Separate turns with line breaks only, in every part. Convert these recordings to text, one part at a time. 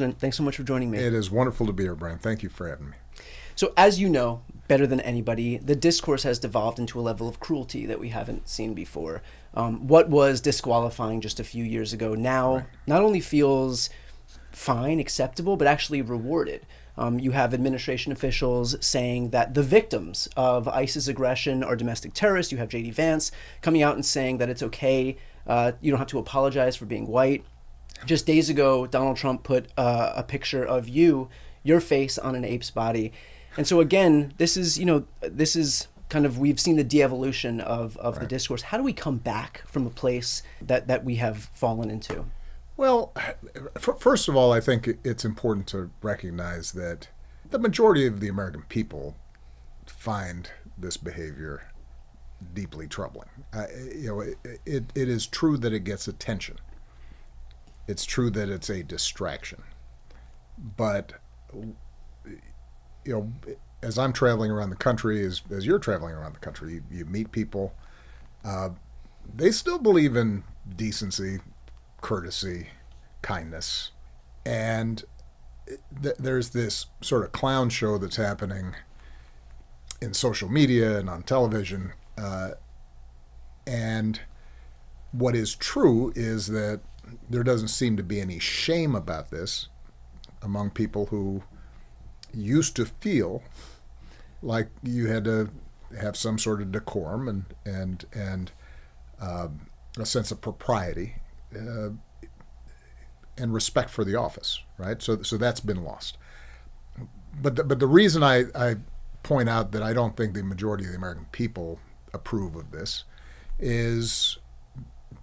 And thanks so much for joining me.
It is wonderful to be here, Brian. Thank you for having me.
So, as you know better than anybody, the discourse has devolved into a level of cruelty that we haven't seen before. What was disqualifying just a few years ago now
Right.
not only feels fine, acceptable, but actually rewarded. You have administration officials saying that the victims of ISIS aggression are domestic terrorists. You have J.D. Vance coming out and saying that it's okay. You don't have to apologize for being white. Just days ago, Donald Trump put a picture of your face on an ape's body. And so again, this is kind of, we've seen the de-evolution of the discourse. How do we come back from a place that we have fallen into?
Well, first of all, I think it's important to recognize that the majority of the American people find this behavior deeply troubling. It is true that it gets attention. It's true that it's a distraction. But as I'm traveling around the country, as you're traveling around the country, you meet people. They still believe in decency, courtesy, kindness, and there's this sort of clown show that's happening in social media and on television. And what is true is that there doesn't seem to be any shame about this among people who used to feel like you had to have some sort of decorum and a sense of propriety and respect for the office, right? So that's been lost. But the reason I point out that I don't think the majority of the American people approve of this is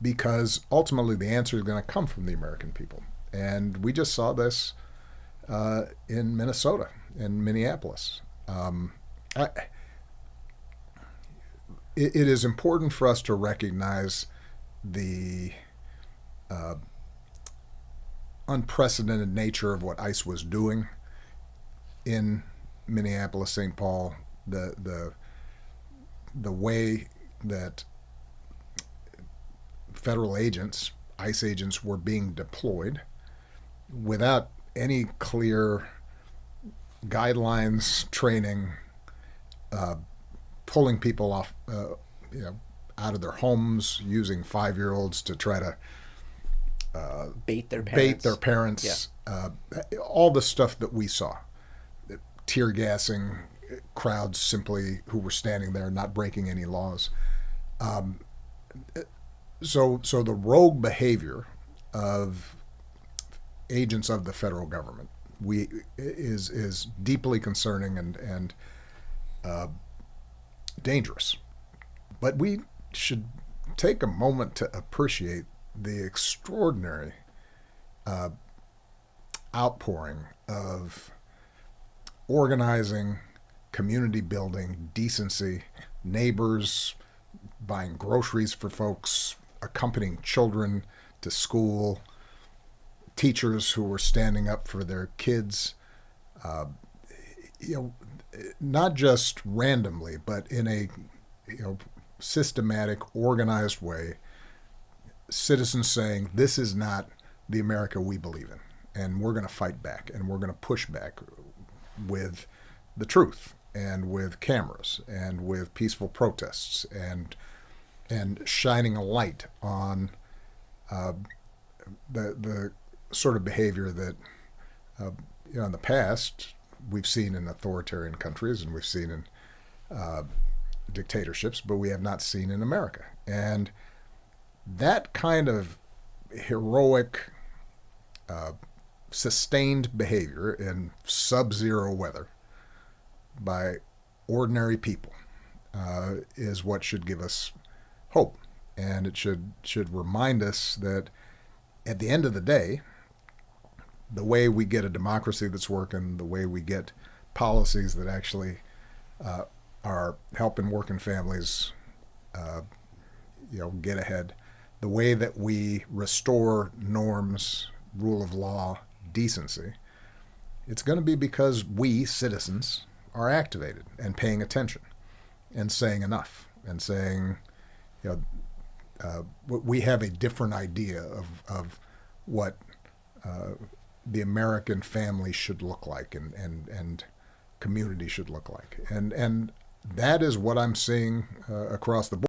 because ultimately the answer is going to come from the American people. And we just saw this in Minnesota, in Minneapolis. It is important for us to recognize the unprecedented nature of what ICE was doing in Minneapolis, St. Paul, the way that federal agents, ICE agents, were being deployed without any clear guidelines, training, pulling people off, out of their homes, using 5-year-olds to try to
Bait their parents.
All the stuff that we saw, tear gassing crowds simply who were standing there, not breaking any laws. So the rogue behavior of agents of the federal government is deeply concerning and dangerous. But we should take a moment to appreciate the extraordinary outpouring of organizing, community building, decency, neighbors buying groceries for folks, accompanying children to school, teachers who were standing up for their kids, not just randomly, but in a systematic, organized way. Citizens saying, this is not the America we believe in, and we're going to fight back, and we're going to push back with the truth, and with cameras, and with peaceful protests, and shining a light on the sort of behavior that in the past we've seen in authoritarian countries, and we've seen in dictatorships, but we have not seen in America. And that kind of heroic, sustained behavior in sub-zero weather by ordinary people is what should give us hope. And it should remind us that at the end of the day, the way we get a democracy that's working, the way we get policies that actually are helping working families get ahead, the way that we restore norms, rule of law, decency, it's going to be because we, citizens, are activated and paying attention and saying enough and saying, we have a different idea of what the American family should look like, and community should look like. And that is what I'm seeing across the board.